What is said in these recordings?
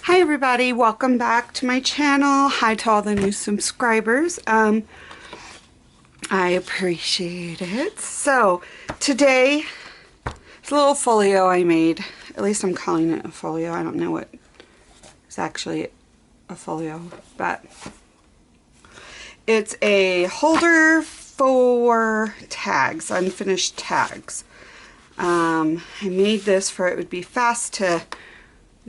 Hi everybody, welcome back to my channel. Hi to all the new subscribers. I appreciate it. So today it's a little folio I made. At least I'm calling it a folio. I don't know what is actually a folio, but it's a holder for tags, unfinished tags. I made this for it would be fast to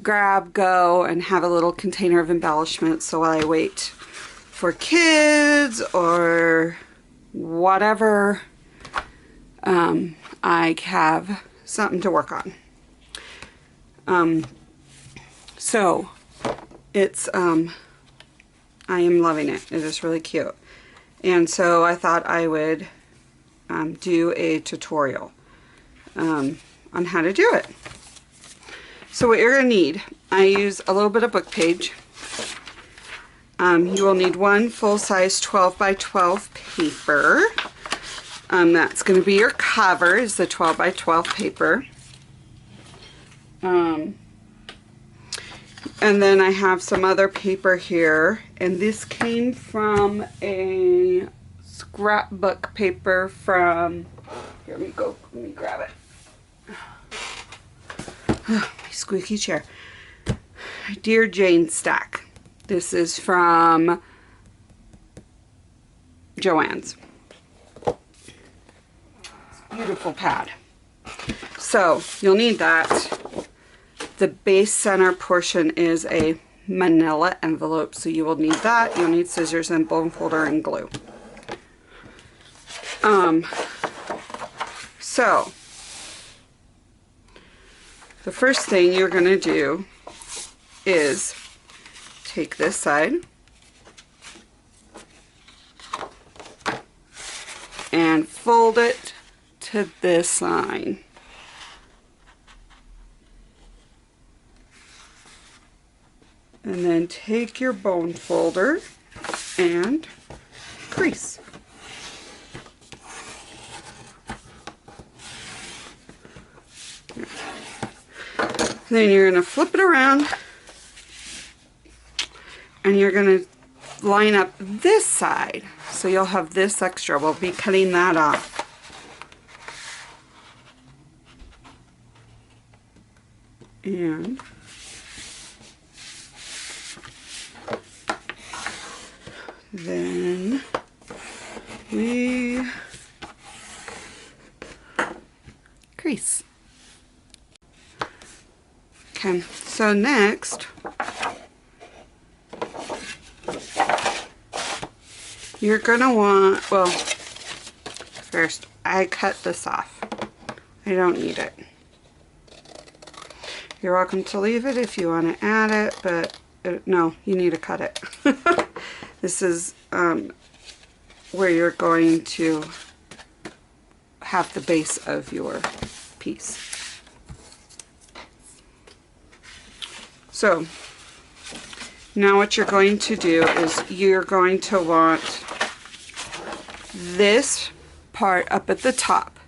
grab, go, and have a little container of embellishment, so while I wait for kids or whatever, I have something to work on. So it's I am loving it. It is really cute, and so I thought I would do a tutorial on how to do it. So what you're going to need, I use a little bit of book page. You will need one full-size 12 by 12 paper. That's going to be your cover, is the 12 by 12 paper. And then I have some other paper here, and this came from a scrapbook paper from, here we go, let me grab it. My squeaky chair. Dear Jane stack. This is from Joann's. Beautiful pad. So you'll need that. The base center portion is a manila envelope, so you will need that. You'll need scissors and bone folder and glue. So the first thing you're going to do is take this side and fold it to this line. And then take your bone folder and crease. Then you're going to flip it around and you're going to line up this side. So you'll have this extra. We'll be cutting that off. And then we crease. Okay, so next you're gonna want, well, first I cut this off. I don't need it. You're welcome to leave it if you want to add it, but no, you need to cut it. This is where you're going to have the base of your piece. So now what you're going to do is you're going to want this part up at the top.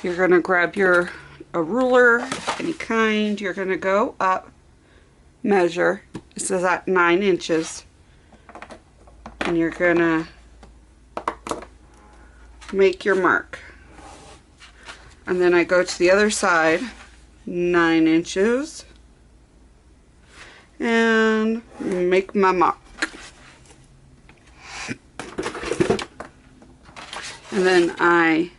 You're going to grab a ruler, any kind. You're going to go up, measure. This is at 9 inches. And you're going to make your mark. And then I go to the other side, 9 inches. And make my mark. And then I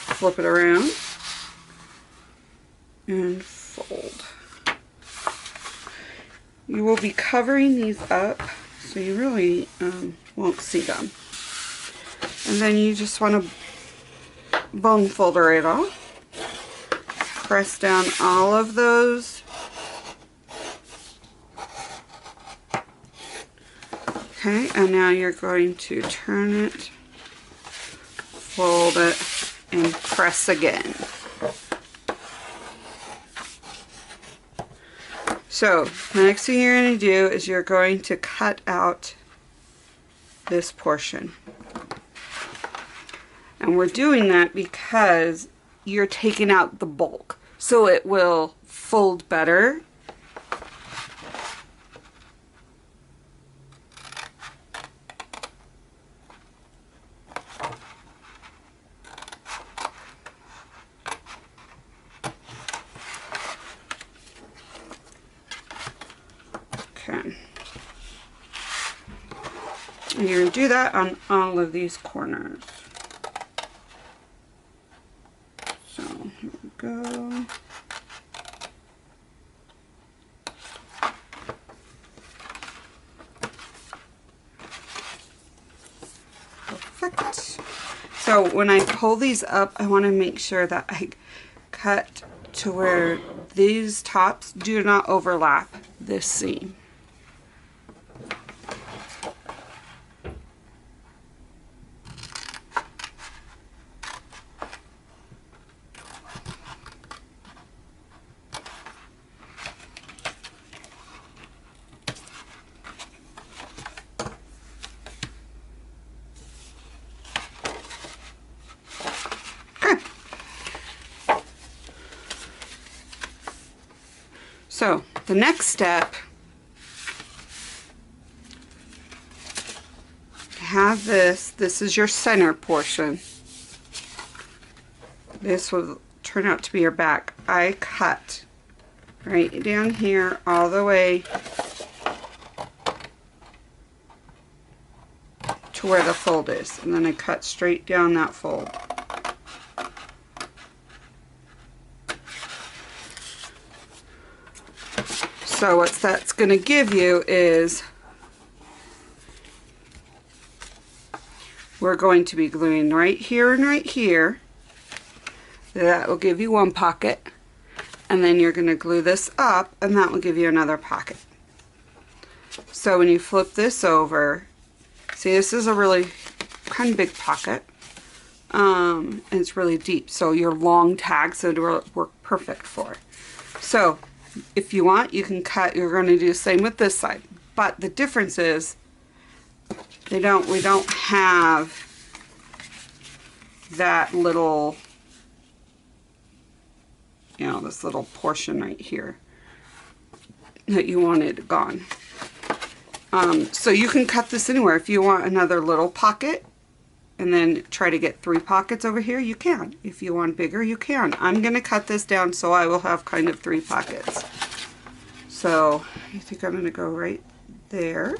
flip it around and fold. You will be covering these up, so you really won't see them. And then you just want to bone folder it all. Press down all of those. Okay, and now you're going to turn it, fold it, and press again. So the next thing you're going to do is you're going to cut out this portion. And we're doing that because you're taking out the bulk, so it will fold better. Okay. And you're going to do that on all of these corners. So here we go. Perfect. So when I pull these up, I want to make sure that I cut to where these tops do not overlap this seam. So the next step, have this is your center portion. This will turn out to be your back. I cut right down here all the way to where the fold is, and then I cut straight down that fold. So what that's going to give you is, we're going to be gluing right here and right here. That will give you one pocket. And then you're going to glue this up, and that will give you another pocket. So when you flip this over, see, this is a really kind of big pocket. And it's really deep. So your long tags would work perfect for it. So if you want, you can cut. You're going to do the same with this side, but the difference is we don't have that little, you know, this little portion right here that you wanted gone. So you can cut this anywhere. If you want another little pocket and then try to get 3 pockets over here, you can. If you want bigger, you can. I'm going to cut this down so I will have kind of 3 pockets. So I think I'm going to go right there.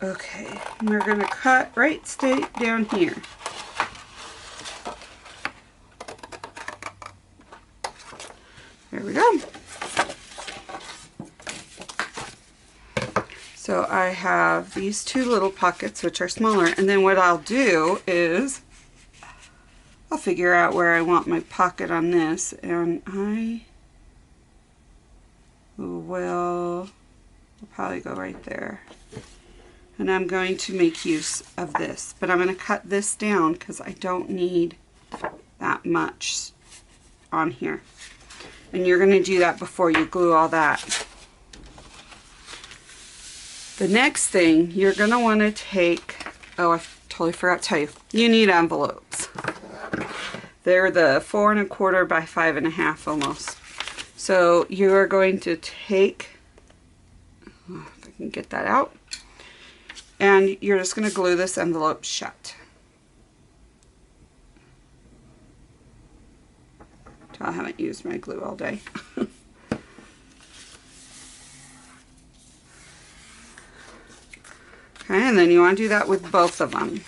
Okay, and we're going to cut right straight down here. There we go. So I have these 2 little pockets, which are smaller, and then what I'll do is I'll figure out where I want my pocket on this, and I will probably go right there. And I'm going to make use of this, but I'm going to cut this down because I don't need that much on here. And you're going to do that before you glue all that. The next thing you're going to want to take, oh, I totally forgot to tell you, you need envelopes. They're the 4 1/4 by 5 1/2 almost. So you are going to take, oh, if I can get that out, and you're just going to glue this envelope shut. I haven't used my glue all day. Okay, and then you want to do that with both of them.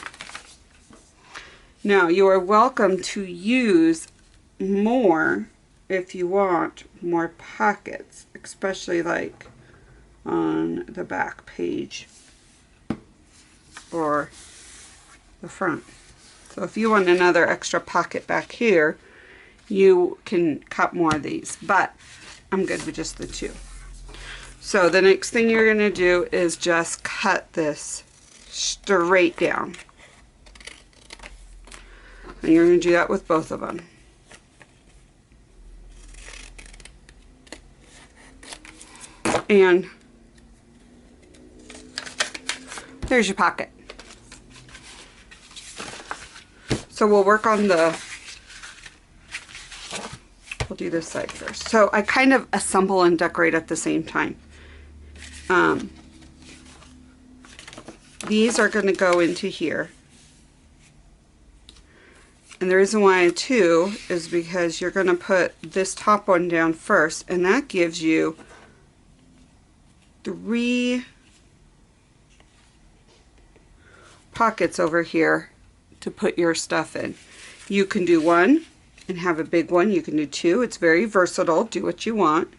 Now, you are welcome to use more if you want more pockets, especially like on the back page or the front. So if you want another extra pocket back here, you can cut more of these, but I'm good with just the 2. So the next thing you're going to do is just cut this straight down. And you're going to do that with both of them. And there's your pocket. So we'll work on we'll do this side first. So I kind of assemble and decorate at the same time. These are going to go into here. And the reason why I have two is because you're going to put this top one down first, and that gives you 3 pockets over here to put your stuff in. You can do 1 and have a big one. You can do 2. It's very versatile. Do what you want.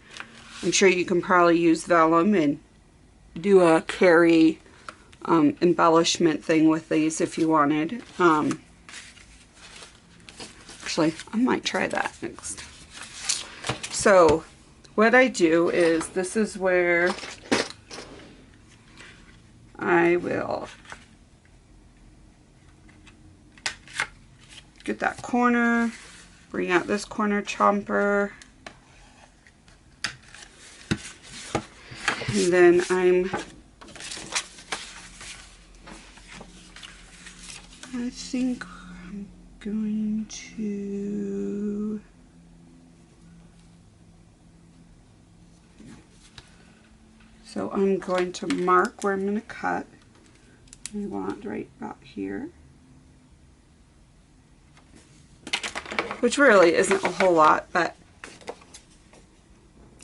I'm sure you can probably use vellum and do a carry embellishment thing with these if you wanted. Actually, I might try that next. So what I do is, this is where I will get that corner, bring out this corner chomper, and then I think I'm going to, so I'm going to mark where I'm going to cut. We want right about here, which really isn't a whole lot, but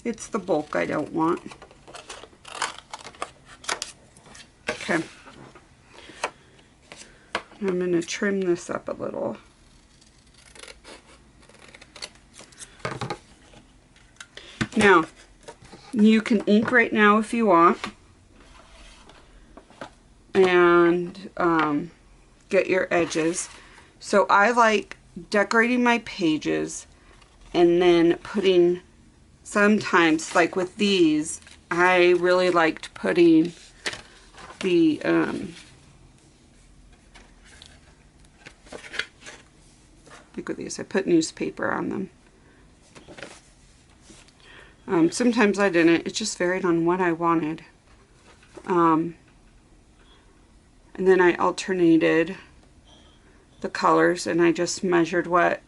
it's the bulk I don't want. Okay. I'm going to trim this up a little. Now, you can ink right now if you want, and get your edges. So I like decorating my pages and then putting, sometimes like with these, I really liked putting the like with these, I put newspaper on them. Sometimes I didn't. It just varied on what I wanted. And then I alternated the colors, and I just measured what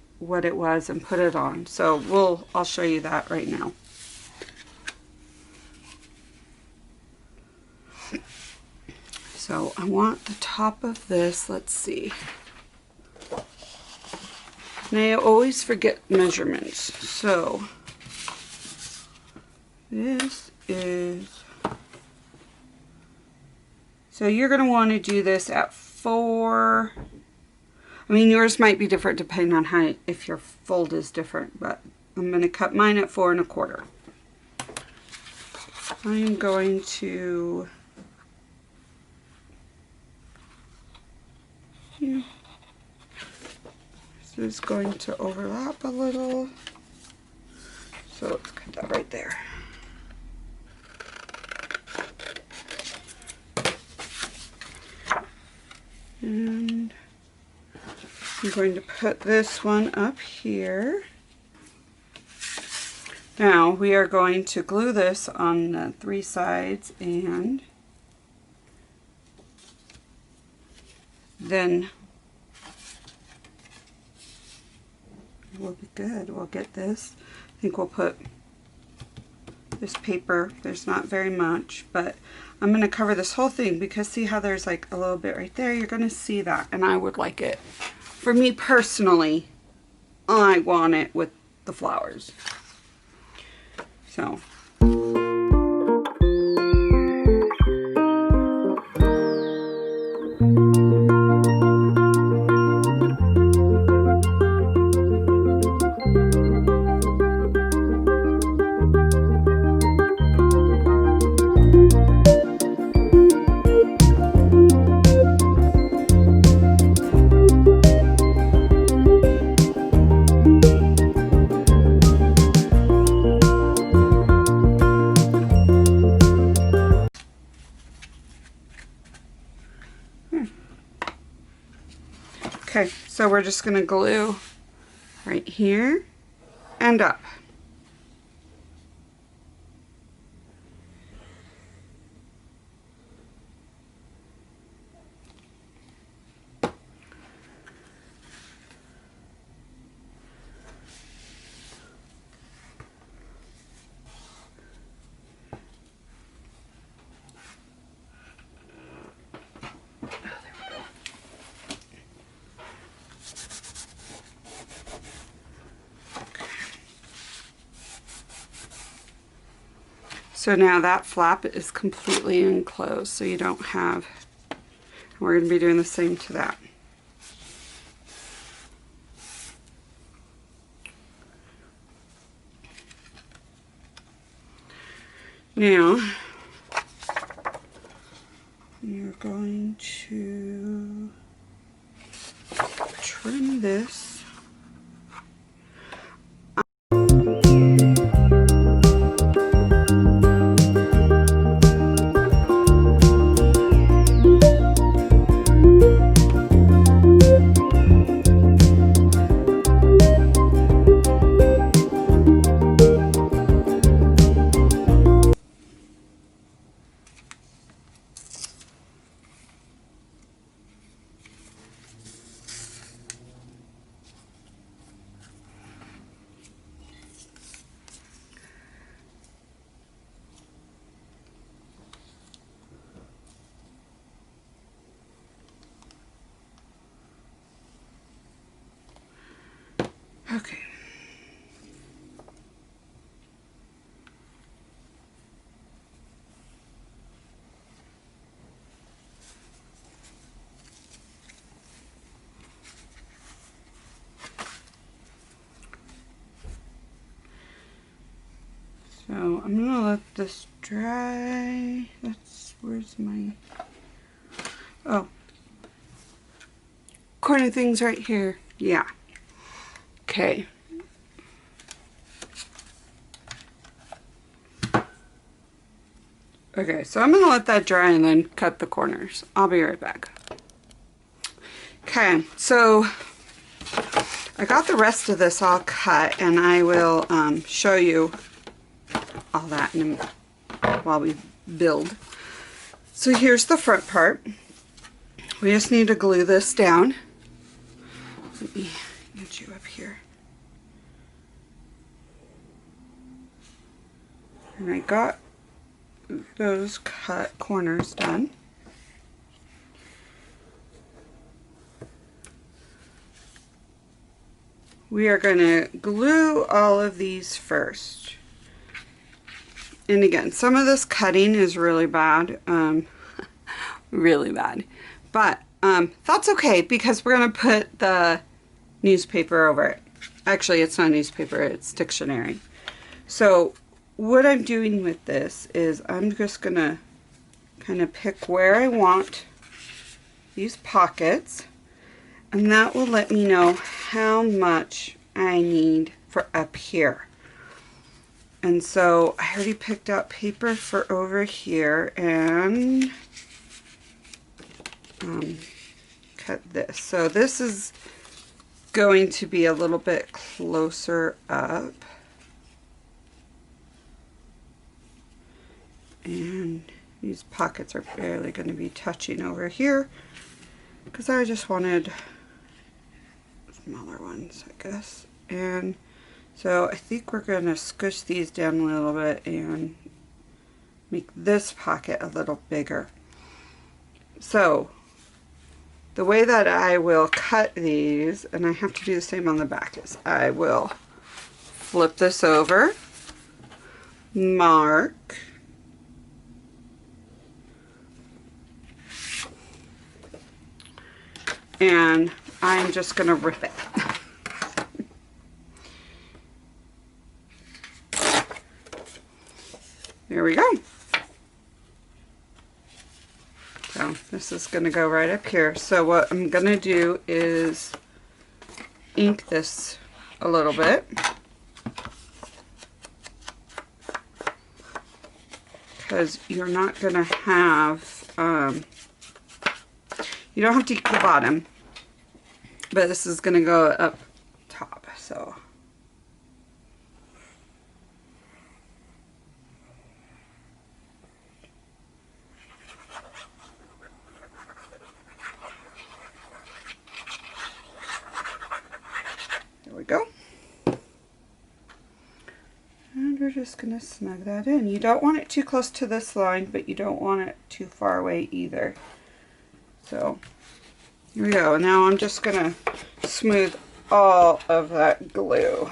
it was and put it on. So I'll show you that right now. So I want the top of this, let's see. And I always forget measurements. So this is, so you're going to want to do this at 4. I mean, yours might be different depending on how, if your fold is different, but I'm going to cut mine at 4 1/4. I'm going to, this is going to overlap a little, so let's cut that right there. And I'm going to put this one up here. Now we are going to glue this on the 3 sides, and then we'll be good. We'll get this. I think we'll put this paper. There's not very much, but I'm going to cover this whole thing because see how there's like a little bit right there? You're going to see that, and I would like it. For me personally, I want it with the flowers. So okay, so we're just going to glue right here and up. So now that flap is completely enclosed, so you don't have, we're going to be doing the same to that. Now, you're going to trim this. Okay. So I'm gonna let this dry. Where's my, oh, corner things right here. Yeah. Okay. Okay, so I'm gonna let that dry and then cut the corners. I'll be right back. Okay, so I got the rest of this all cut, and I will show you all that while we build. So here's the front part. We just need to glue this down. Let me get you up here. And I got those cut corners done. We are going to glue all of these first. And again, some of this cutting is really bad. Really bad. But that's okay, because we're going to put the newspaper over it. Actually, it's not newspaper, it's dictionary. So what I'm doing with this is I'm just going to kind of pick where I want these pockets, and that will let me know how much I need for up here. And so I already picked out paper for over here, and cut this. So this is going to be a little bit closer up. And these pockets are barely going to be touching over here, because I just wanted smaller ones, I guess. And so I think we're going to squish these down a little bit and make this pocket a little bigger. So the way that I will cut these, and I have to do the same on the back, is I will flip this over, mark, and I'm just going to rip it. There we go. So this is going to go right up here. So what I'm going to do is ink this a little bit, because you're not going to have, you don't have to ink the bottom, but this is going to go up top. So there we go. And we're just going to snug that in. You don't want it too close to this line, but you don't want it too far away either. So here we go. Now I'm just going to smooth all of that glue.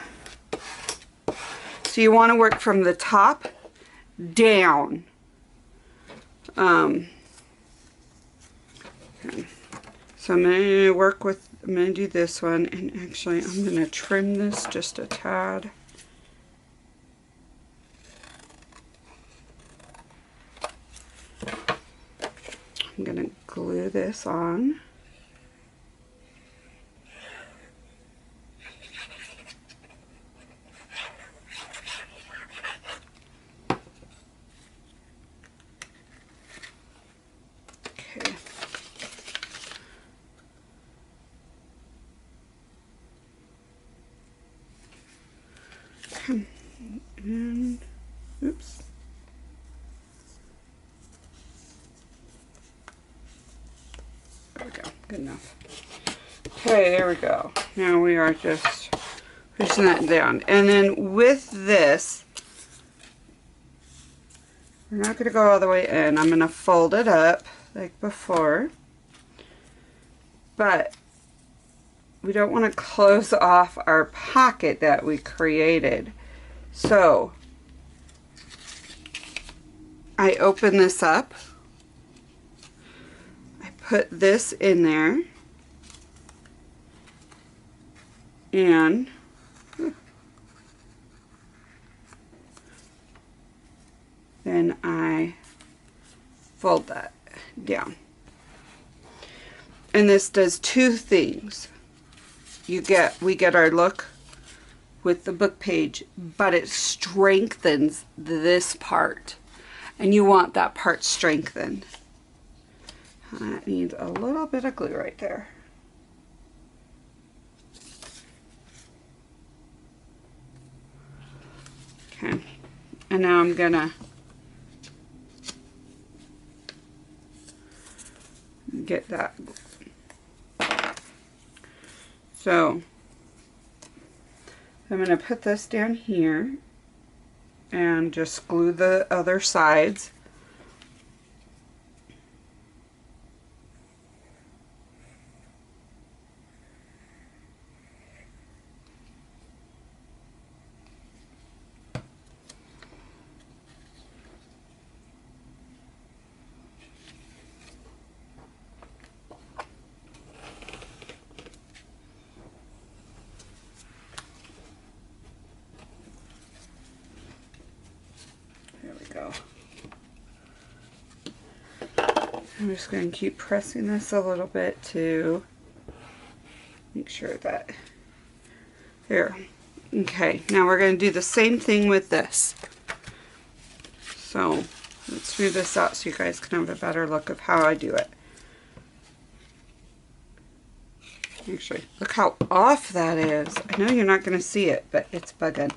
So you want to work from the top down. Okay. So I'm going to do this one, and actually I'm going to trim this just a tad. I'm going to glue this on. Okay. And, oops. There we go. Good enough. Okay, there we go. Now we are just pushing that down. And then with this, we're not going to go all the way in. I'm going to fold it up like before. But we don't want to close off our pocket that we created. So I open this up. I put this in there. And then I fold that down. And this does two things. We get our look with the book page, but it strengthens this part. And you want that part strengthened. That needs a little bit of glue right there. Okay. And now I'm gonna get that. So I'm going to put this down here and just glue the other sides. I'm just going to keep pressing this a little bit to make sure that, there. Okay, now we're going to do the same thing with this. So let's smooth this out so you guys can have a better look of how I do it. Actually, look how off that is. I know you're not going to see it, but it's bugging.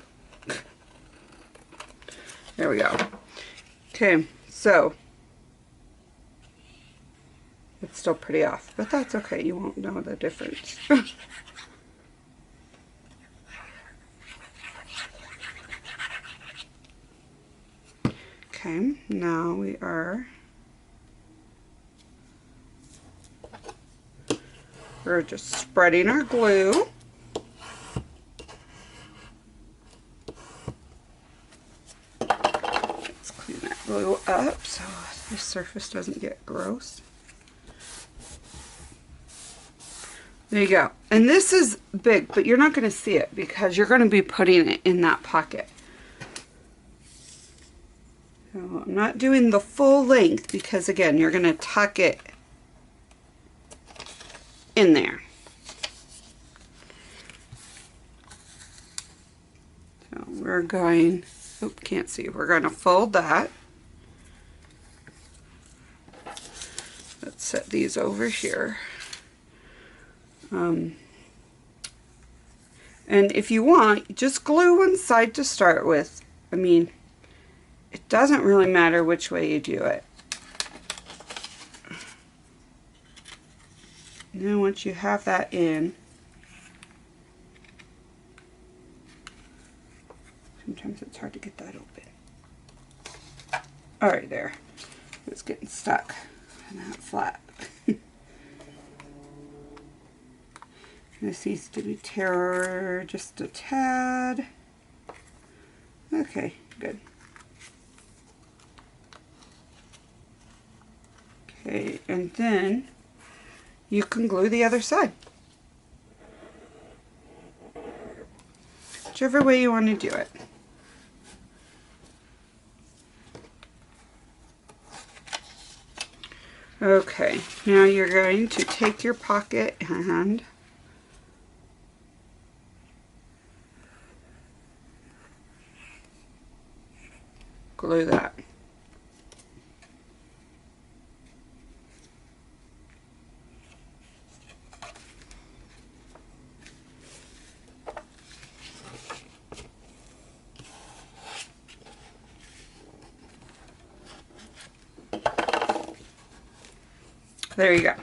There we go. Okay, so it's still pretty off, but that's okay. You won't know the difference. Okay, now we're just spreading our glue. Let's clean that glue up so the surface doesn't get gross. There you go. And this is big, but you're not going to see it because you're going to be putting it in that pocket. So I'm not doing the full length because, again, you're going to tuck it in there. So we're going, oh, can't see. We're going to fold that. Let's set these over here. And if you want, just glue one side to start with. I mean, it doesn't really matter which way you do it. And then once you have that in, sometimes it's hard to get that open. Alright, there. It's getting stuck and not flat. This needs to be tear just a tad. Okay, good. Okay, and then you can glue the other side. Whichever way you want to do it. Okay, now you're going to take your pocket and glue that. There you go.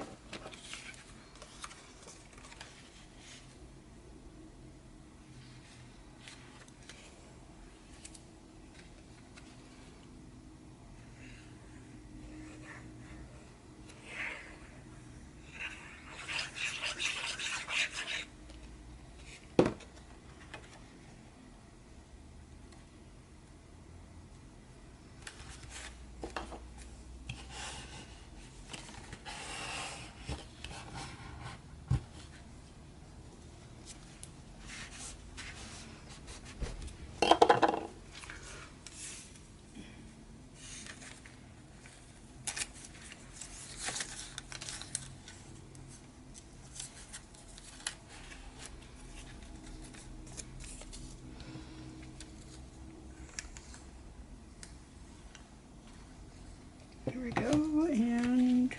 There we go, and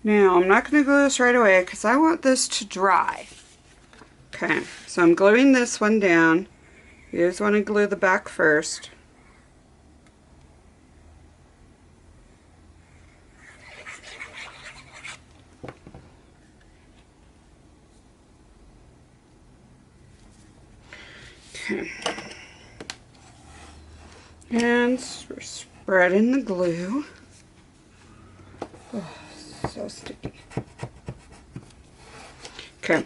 now I'm not going to glue this right away because I want this to dry. Okay, so I'm gluing this one down. You just want to glue the back first. Okay. And we're spreading the glue. Oh, so sticky. Okay.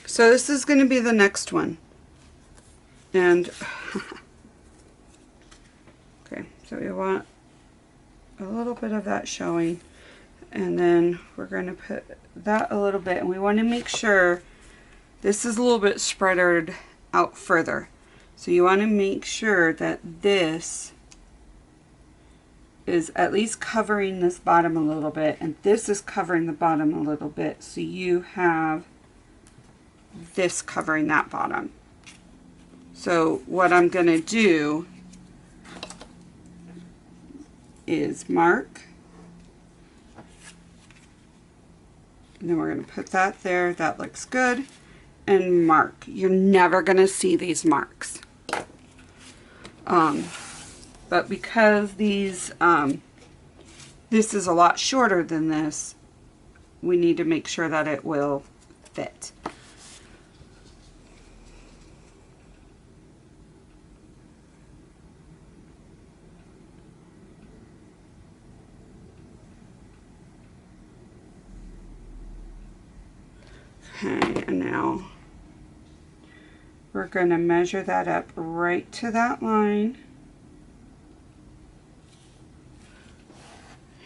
So this is going to be the next one. And okay, so we want a little bit of that showing. And then we're going to put that a little bit. And we want to make sure this is a little bit spread out further. So you want to make sure that this is at least covering this bottom a little bit, and this is covering the bottom a little bit, so you have this covering that bottom. So what I'm going to do is mark, and then we're going to put that there. That looks good. And mark. You're never going to see these marks. But because these, this is a lot shorter than this, we need to make sure that it will fit. Okay, and now we're going to measure that up right to that line.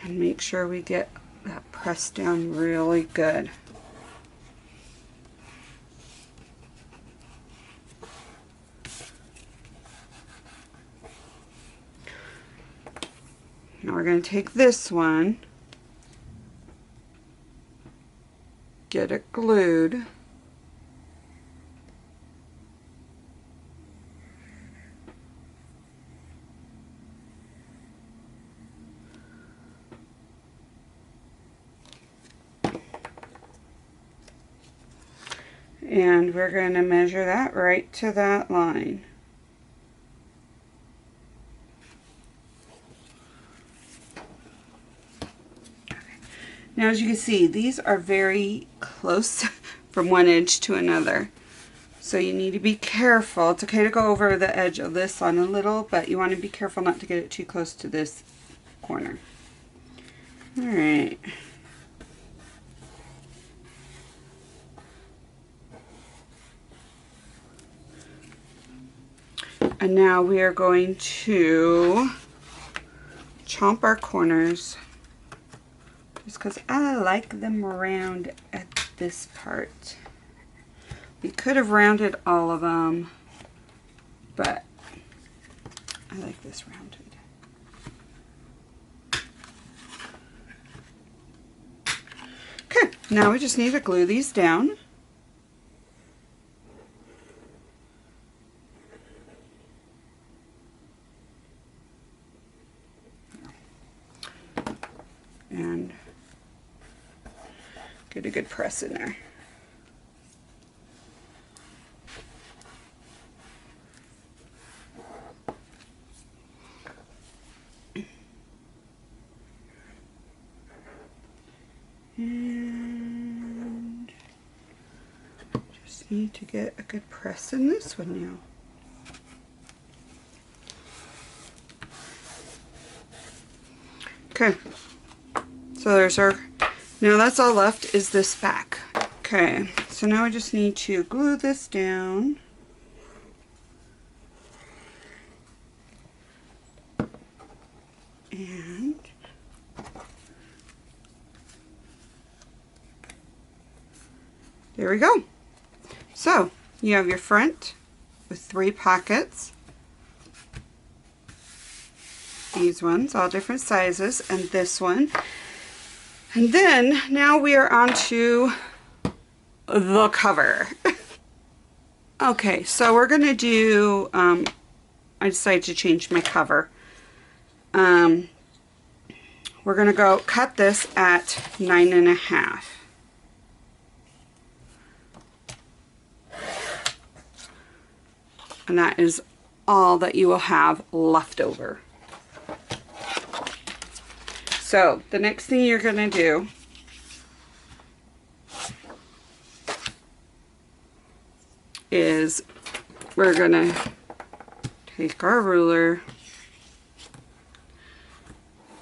And make sure we get that pressed down really good. Now we're going to take this one, get it glued. And we're going to measure that right to that line. Okay. Now as you can see, these are very close from one edge to another. So you need to be careful. It's okay to go over the edge of this one a little, but you want to be careful not to get it too close to this corner. Alright. And now we are going to chomp our corners just because I like them round at this part. We could have rounded all of them, but I like this rounded. Okay, now we just need to glue these down. And get a good press in there. And just need to get a good press in this one now. Okay, so there's our, now that's all left is this back. Okay, so now I just need to glue this down. And there we go. So you have your front with 3 pockets. These ones, all different sizes, and this one. And then now we are on to the cover. Okay, so we're gonna do, I decided to change my cover. We're gonna go cut this at 9.5. And that is all that you will have left over. So the next thing you're going to do is we're going to take our ruler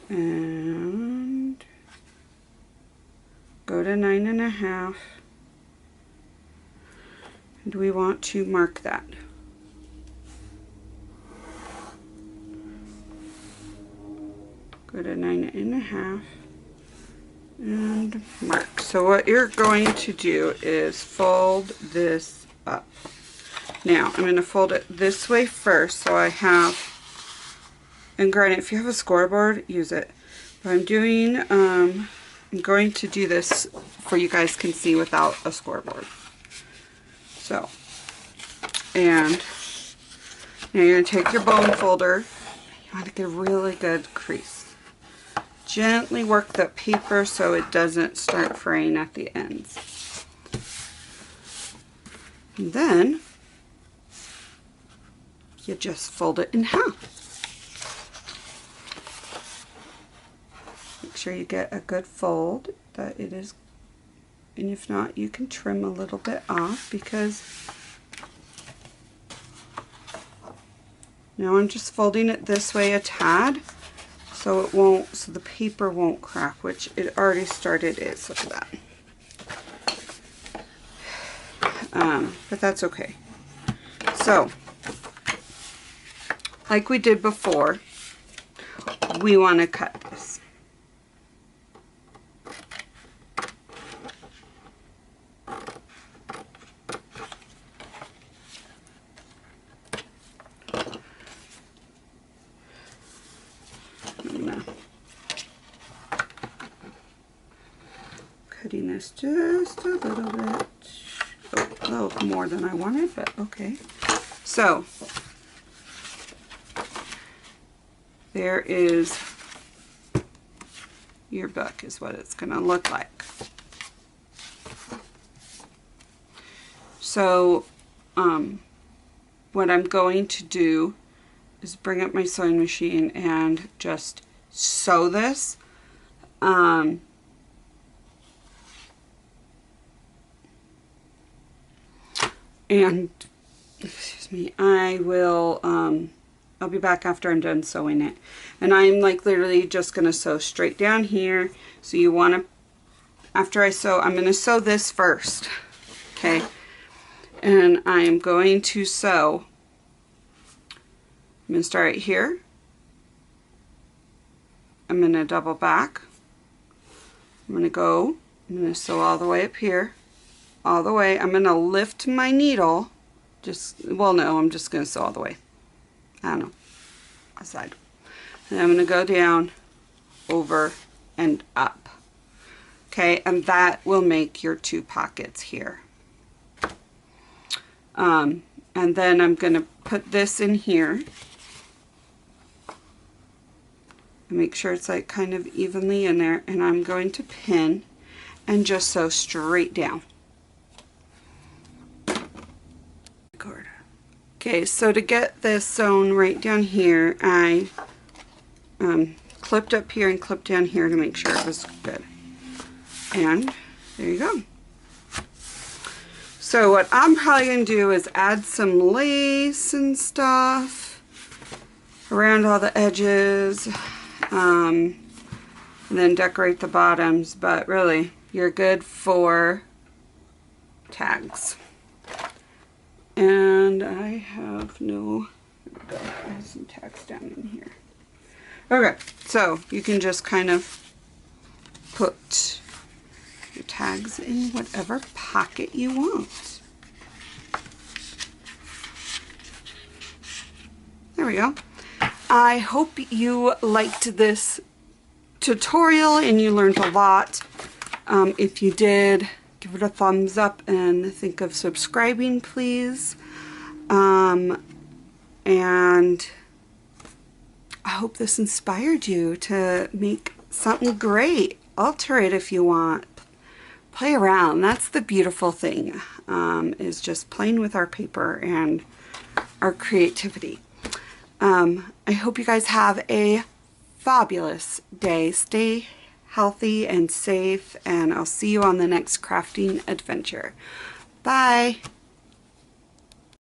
and go to 9.5, and we want to mark that. Go to 9.5 and mark. So what you're going to do is fold this up. Now I'm going to fold it this way first, so I have, and granted if you have a scoreboard, use it. But I'm doing, I'm going to do this for you guys can see without a scoreboard. So, and now you're going to take your bone folder. You want to get a really good crease. Gently work the paper so it doesn't start fraying at the ends. And then you just fold it in half. Make sure you get a good fold, that it is, and if not, you can trim a little bit off, because now I'm just folding it this way a tad, so it won't, so the paper won't crack, which it already started is. Look at that. But that's okay. So, like we did before, we want to cut this. Cutting this just a little bit. Oh, a little more than I wanted, but okay. So, there is your book, is what it's going to look like. So, what I'm going to do is bring up my sewing machine and just sew this. And, excuse me, I will, I'll be back after I'm done sewing it. And I'm like literally just going to sew straight down here. So you want to, after I sew, I'm going to sew this first. Okay. And I am going to sew I'm going to start right here. I'm going to double back. I'm going to sew all the way up here, all the way. I'm going to lift my needle, well, no, I'm just going to sew all the way. I don't know, aside. And I'm going to go down, over, and up. Okay, and that will make your 2 pockets here. And then I'm going to put this in here. Make sure it's like kind of evenly in there, and I'm going to pin and just sew straight down. Okay, so to get this sewn right down here, I clipped up here and clipped down here to make sure it was good. And there you go. So what I'm probably going to do is add some lace and stuff around all the edges. And then decorate the bottoms, but really you're good for tags. And I have no, there we go, I have some tags down in here. Okay, so you can just kind of put your tags in whatever pocket you want. There we go. I hope you liked this tutorial and you learned a lot. If you did, give it a thumbs up and think of subscribing, please. And I hope this inspired you to make something great. Alter it if you want. Play around. That's the beautiful thing, is just playing with our paper and our creativity. I hope you guys have a fabulous day. Stay healthy and safe, and I'll see you on the next crafting adventure. Bye!